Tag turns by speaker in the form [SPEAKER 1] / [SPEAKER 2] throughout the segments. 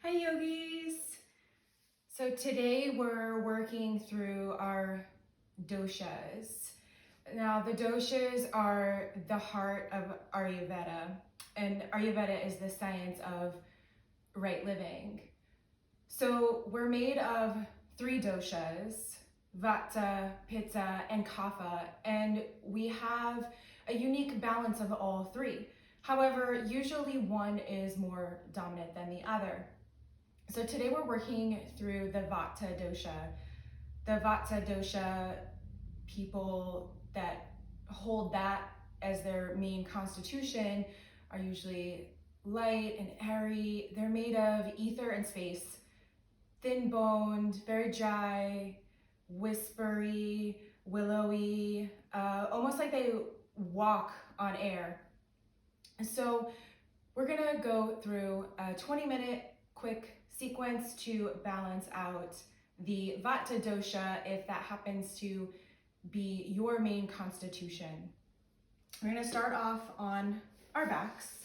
[SPEAKER 1] Hi yogis! So today we're working through our doshas. Now the doshas are the heart of Ayurveda, and Ayurveda is the science of right living. So we're made of 3 doshas, Vata, Pitta, and Kapha, and we have a unique balance of all 3. However, usually one is more dominant than the other. So today we're working through the Vata dosha. The Vata dosha, people that hold that as their main constitution are usually light and airy. They're made of ether and space, thin-boned, very dry, whispery, willowy, almost like they walk on air. So we're gonna go through a 20-minute quick sequence to balance out the Vata dosha if that happens to be your main constitution. We're going to start off on our backs.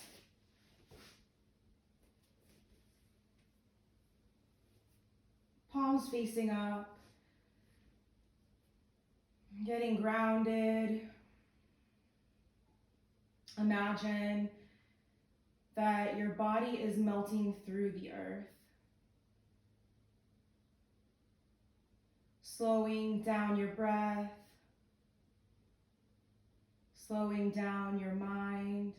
[SPEAKER 1] Palms facing up. Getting grounded. Imagine that your body is melting through the earth. Slowing down your breath, slowing down your mind.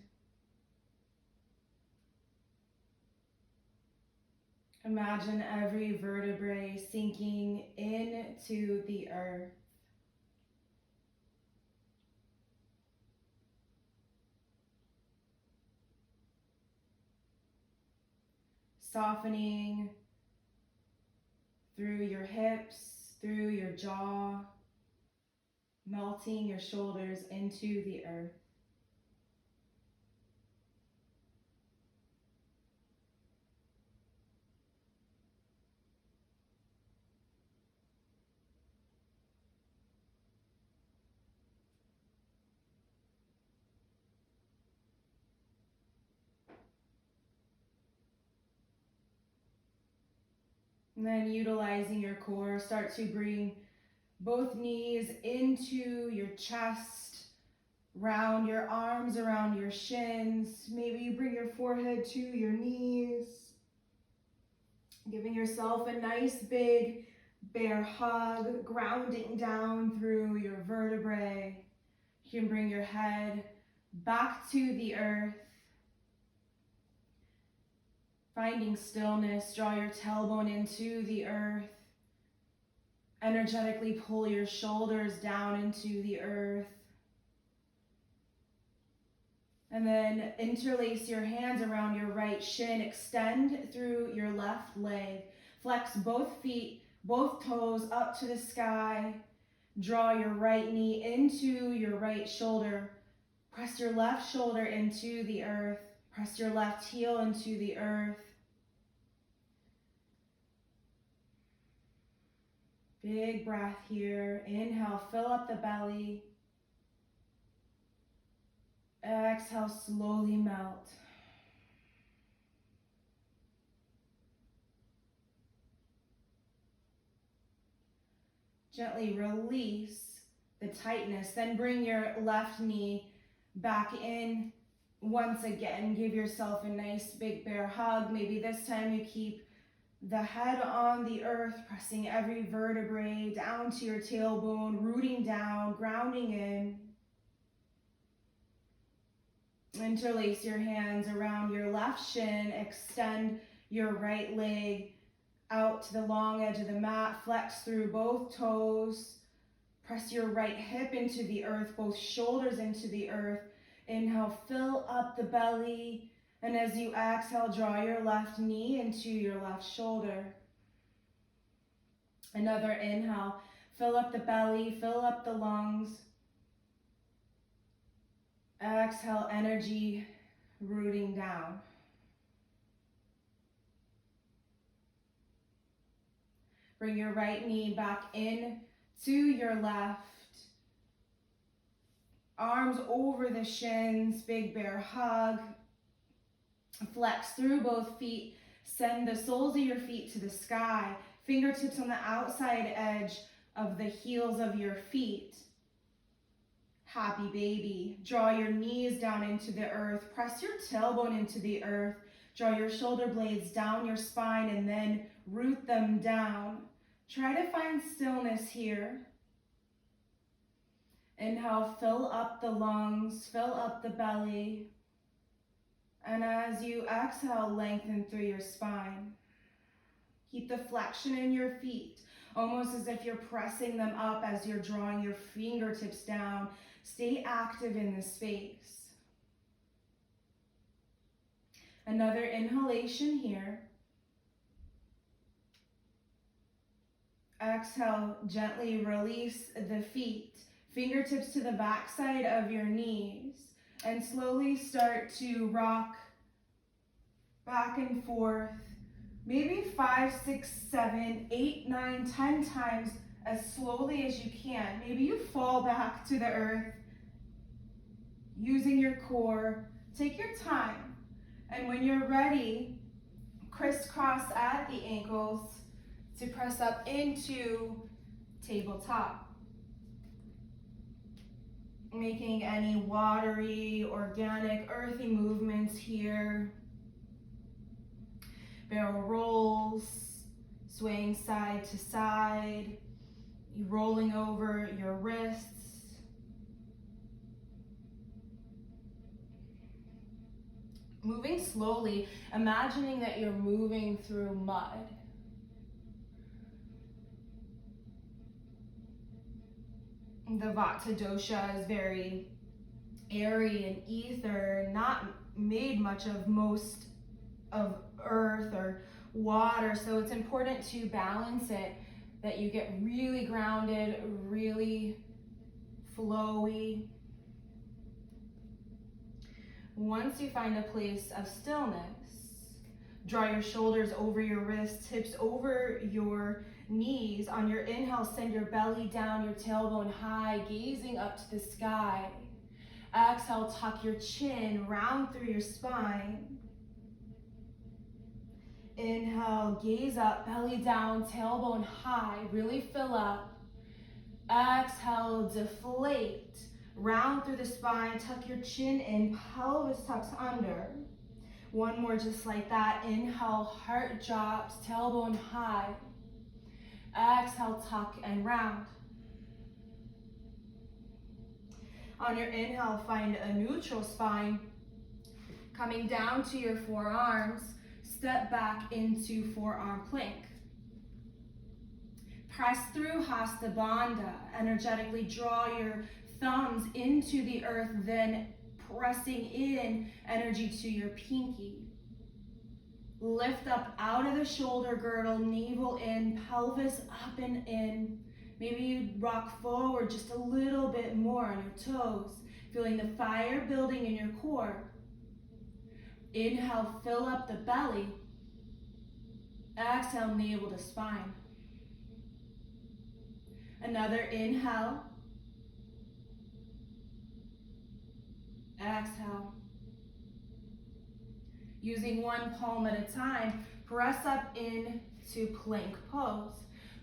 [SPEAKER 1] Imagine every vertebrae sinking into the earth. Softening through your hips, through your jaw, melting your shoulders into the earth. And then utilizing your core, start to bring both knees into your chest, round your arms around your shins. Maybe you bring your forehead to your knees, giving yourself a nice big bear hug, grounding down through your vertebrae. You can bring your head back to the earth. Finding stillness, draw your tailbone into the earth. Energetically pull your shoulders down into the earth. And then interlace your hands around your right shin. Extend through your left leg. Flex both feet, both toes up to the sky. Draw your right knee into your right shoulder. Press your left shoulder into the earth. Press your left heel into the earth. Big breath here. Inhale, fill up the belly. Exhale, slowly melt. Gently release the tightness. Then bring your left knee back in once again. Give yourself a nice big bear hug. Maybe this time you keep the head on the earth, pressing every vertebrae down to your tailbone, rooting down, grounding in. Interlace your hands around your left shin, extend your right leg out to the long edge of the mat, flex through both toes, press your right hip into the earth, both shoulders into the earth. Inhale, fill up the belly, and as you exhale, draw your left knee into your left shoulder. Another inhale, fill up the belly, fill up the lungs. Exhale, energy rooting down. Bring your right knee back in to your left. Arms over the shins, big bear hug. Flex through both feet. Send the soles of your feet to the sky, fingertips on the outside edge of the heels of your feet. Happy baby. Draw your knees down into the earth. Press your tailbone into the earth. Draw your shoulder blades down your spine and then root them down. Try to find stillness here. Inhale, fill up the lungs, fill up the belly. And as you exhale, lengthen through your spine. Keep the flexion in your feet, almost as if you're pressing them up as you're drawing your fingertips down. Stay active in this space. Another inhalation here. Exhale, gently release the feet, fingertips to the backside of your knees, and slowly start to rock back and forth, maybe 5, 6, 7, 8, 9, 10 times as slowly as you can. Maybe you fall back to the earth using your core. Take your time. And when you're ready, crisscross at the ankles to press up into tabletop. Making any watery, organic, earthy movements here. Barrel rolls, swaying side to side, rolling over your wrists. Moving slowly, imagining that you're moving through mud. The Vata dosha is very airy and ether, not made much of most of earth or water, so it's important to balance it, that you get really grounded, really flowy. Once you find a place of stillness, draw your shoulders over your wrists, hips over your knees. On your inhale, send your belly down, your tailbone high, gazing up to the sky. Exhale, tuck your chin, round through your spine. Inhale, gaze up, belly down, tailbone high, really fill up. Exhale, deflate, round through the spine, tuck your chin in, pelvis tucks under. One more just like that. Inhale, heart drops, tailbone high. Exhale, tuck and round. On your inhale, find a neutral spine. Coming down to your forearms, step back into forearm plank. Press through Hasta Bandha. Energetically draw your thumbs into the earth, then pressing in energy to your pinky. Lift up out of the shoulder girdle, navel in, pelvis up and in. Maybe you rock forward just a little bit more on your toes, feeling the fire building in your core. Inhale, fill up the belly. Exhale, navel to spine. Another inhale. Exhale. Using one palm at a time, press up into plank pose.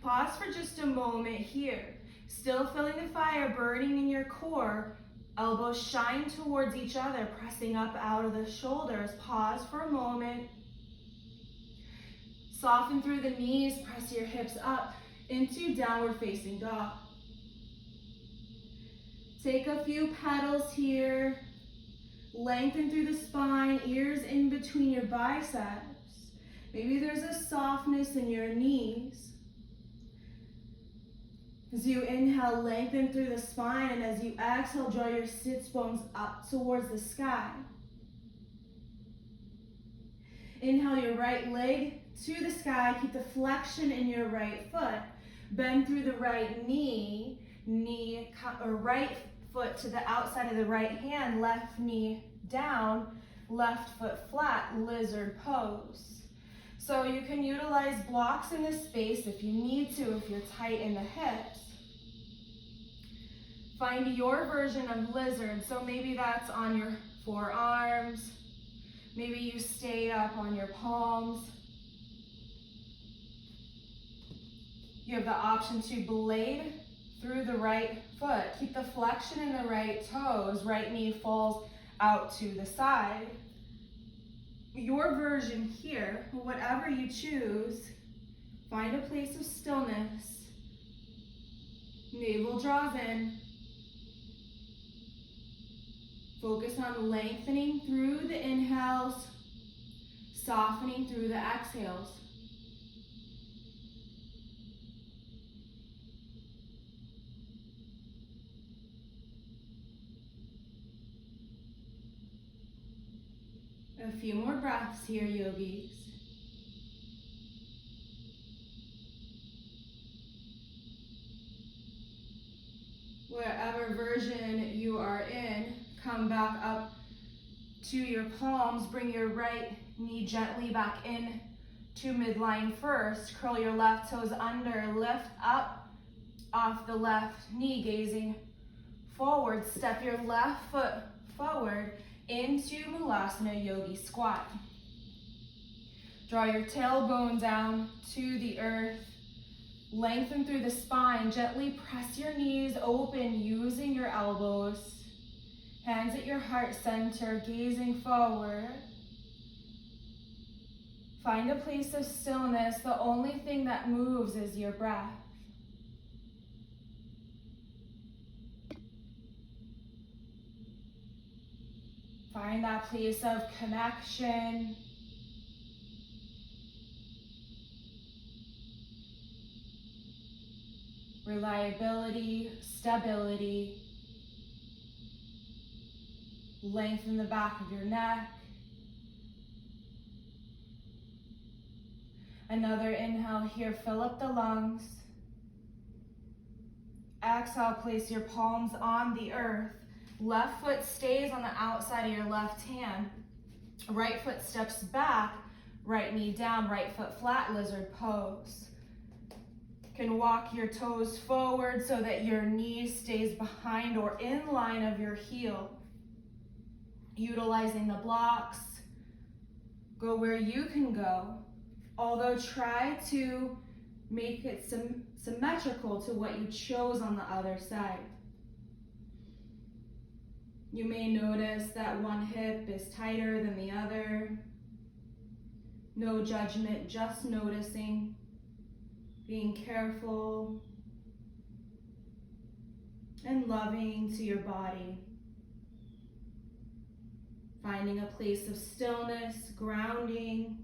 [SPEAKER 1] Pause for just a moment here. Still feeling the fire burning in your core. Elbows shine towards each other, pressing up out of the shoulders. Pause for a moment. Soften through the knees, press your hips up into downward facing dog. Take a few petals here. Lengthen through the spine, ears in between your biceps. Maybe there's a softness in your knees. As you inhale, lengthen through the spine, and as you exhale, draw your sits bones up towards the sky. Inhale your right leg to the sky. Keep the flexion in your right foot. Bend through the right knee, right foot to the outside of the right hand, left knee down, left foot flat, lizard pose. So you can utilize blocks in this space if you need to, if you're tight in the hips. Find your version of lizard. So maybe that's on your forearms. Maybe you stay up on your palms. You have the option to blade through the right foot. Keep the flexion in the right toes. Right knee falls out to the side. Your version here, whatever you choose, find a place of stillness. Navel draws in. Focus on lengthening through the inhales, softening through the exhales. A few more breaths here, yogis. Wherever version you are in, come back up to your palms. Bring your right knee gently back in to midline first. Curl your left toes under. Lift up off the left knee, gazing forward. Step your left foot forward into Malasana Yogi Squat. Draw your tailbone down to the earth. Lengthen through the spine. Gently press your knees open using your elbows. Hands at your heart center, gazing forward. Find a place of stillness. The only thing that moves is your breath. Find that place of connection. Reliability, stability. Lengthen the back of your neck. Another inhale here, fill up the lungs. Exhale, place your palms on the earth. Left foot stays on the outside of your left hand. Right foot steps back, right knee down, right foot flat, lizard pose. You can walk your toes forward so that your knee stays behind or in line of your heel. Utilizing the blocks, go where you can go, although try to make it symmetrical to what you chose on the other side. You may notice that one hip is tighter than the other. No judgment, just noticing, being careful and loving to your body. Finding a place of stillness, grounding.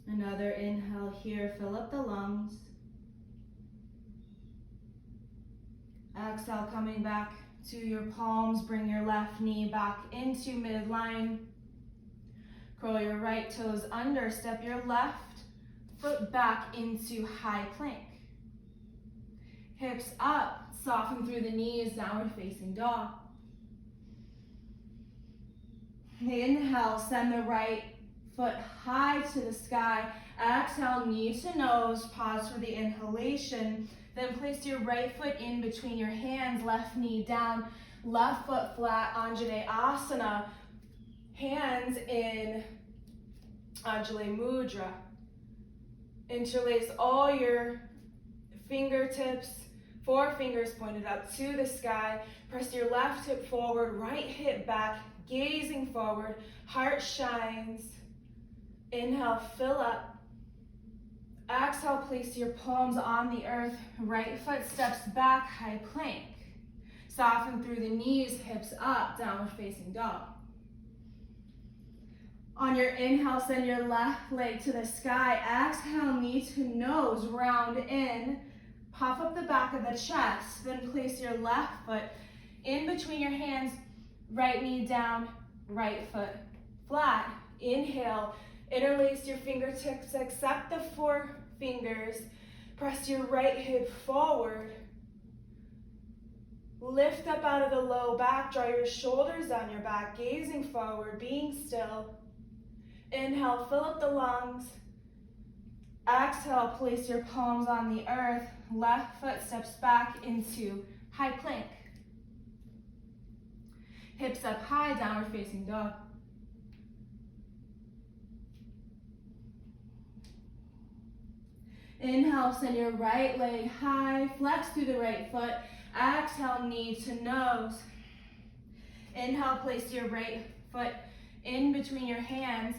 [SPEAKER 1] Another inhale here, fill up the lungs. Exhale, coming back to your palms, bring your left knee back into midline. Curl your right toes under, step your left foot back into high plank. Hips up, soften through the knees, downward facing dog. Inhale, send the right foot high to the sky. Exhale, knee to nose, pause for the inhalation. Then place your right foot in between your hands, left knee down, left foot flat, Anjaneyasana. Hands in Anjali Mudra. Interlace all your fingertips, forefingers pointed up to the sky. Press your left hip forward, right hip back, gazing forward. Heart shines. Inhale, fill up. Exhale, place your palms on the earth. Right foot steps back, high plank. Soften through the knees, hips up, downward facing dog. On your inhale, send your left leg to the sky. Exhale, knee to nose, round in. Puff up the back of the chest. Then place your left foot in between your hands. Right knee down, right foot flat. Inhale, interlace your fingertips. Accept the forefingers. Press your right hip forward. Lift up out of the low back. Draw your shoulders down your back. Gazing forward, being still. Inhale, fill up the lungs. Exhale, place your palms on the earth. Left foot steps back into high plank. Hips up high, downward facing dog. Inhale, send your right leg high, flex through the right foot. Exhale, knee to nose. Inhale, place your right foot in between your hands.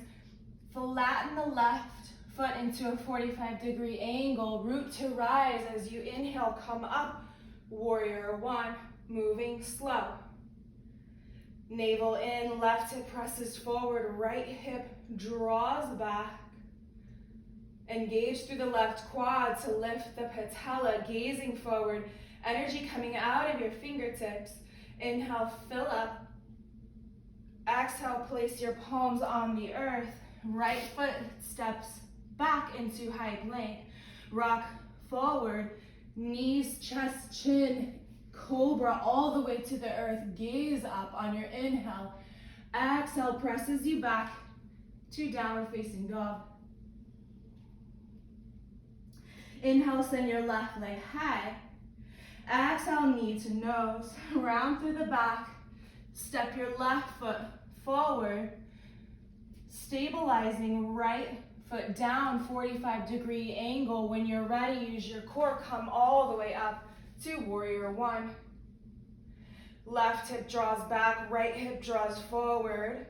[SPEAKER 1] Flatten the left foot into a 45-degree angle. Root to rise as you inhale, come up. Warrior one, moving slow. Navel in, left hip presses forward, right hip draws back. Engage through the left quad to lift the patella, gazing forward. Energy coming out of your fingertips. Inhale, fill up. Exhale, place your palms on the earth. Right foot steps back into high plank. Rock forward, knees, chest, chin, cobra all the way to the earth. Gaze up on your inhale. Exhale, presses you back to downward facing dog. Inhale, send your left leg high. Exhale, knee to nose. Round through the back. Step your left foot forward. Stabilizing right foot down, 45-degree angle. When you're ready, use your core. Come all the way up to warrior one. Left hip draws back, right hip draws forward.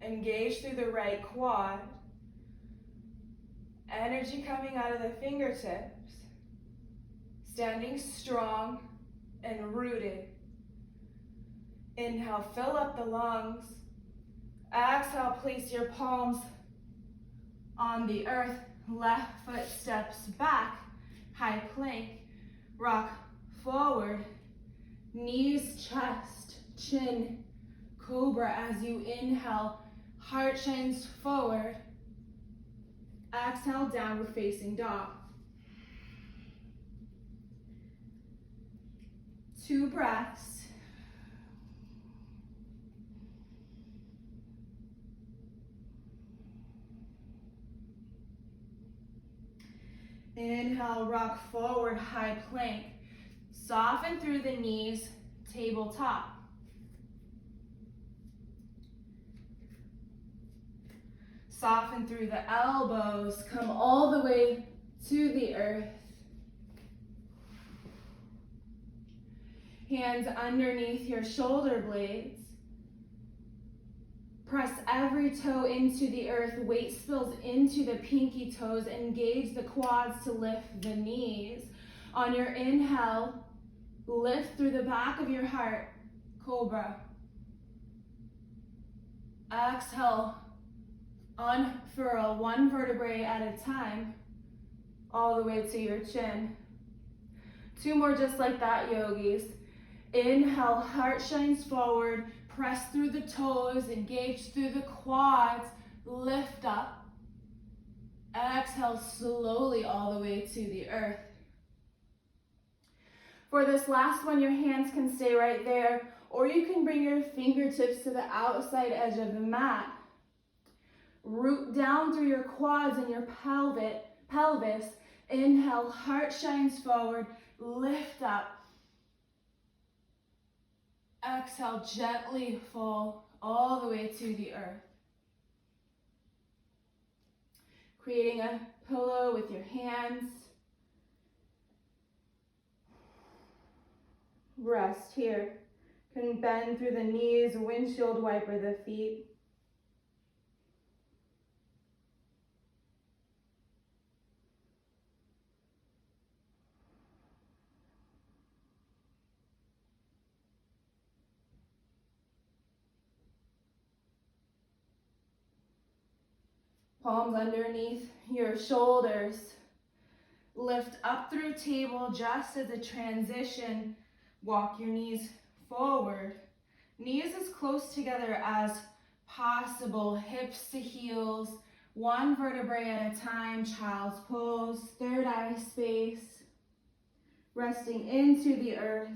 [SPEAKER 1] Engage through the right quad. Energy coming out of the fingertips. Standing strong and rooted. Inhale, fill up the lungs. Exhale, place your palms on the earth. Left foot steps back. High plank. Rock forward. Knees, chest, chin, cobra as you inhale. Heart shines forward. Exhale, downward facing dog. 2 breaths. Inhale, rock forward, high plank. Soften through the knees, tabletop. Soften through the elbows, come all the way to the earth. Hands underneath your shoulder blades. Press every toe into the earth. Weight spills into the pinky toes. Engage the quads to lift the knees. On your inhale, lift through the back of your heart, cobra. Exhale, unfurl 1 vertebrae at a time, all the way to your chin. 2 more just like that, yogis. Inhale, heart shines forward, press through the toes, engage through the quads, lift up. Exhale slowly all the way to the earth. For this last one, your hands can stay right there, or you can bring your fingertips to the outside edge of the mat. Root down through your quads and your pelvis. Inhale, heart shines forward, lift up. Exhale, gently fall all the way to the earth. Creating a pillow with your hands. Rest here. Can bend through the knees, windshield wiper the feet. Palms underneath your shoulders. Lift up through table just as a transition. Walk your knees forward. Knees as close together as possible. Hips to heels. 1 vertebrae at a time. Child's pose. Third eye space. Resting into the earth.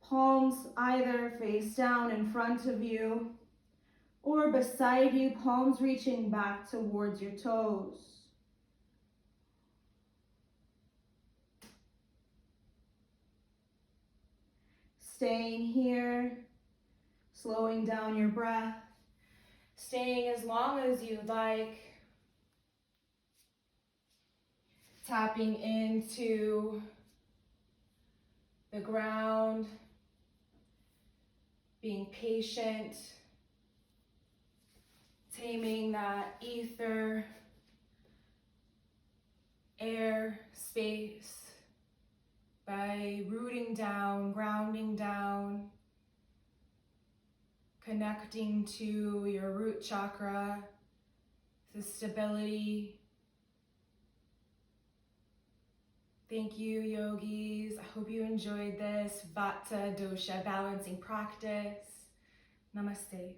[SPEAKER 1] Palms either face down in front of you or beside you, palms reaching back towards your toes. Staying here, Slowing down your breath, staying as long as you'd like, tapping into the ground, being patient, taming that ether, air, space by rooting down, grounding down, connecting to your root chakra, the stability. Thank you, yogis. I hope you enjoyed this Vata Dosha balancing practice. Namaste.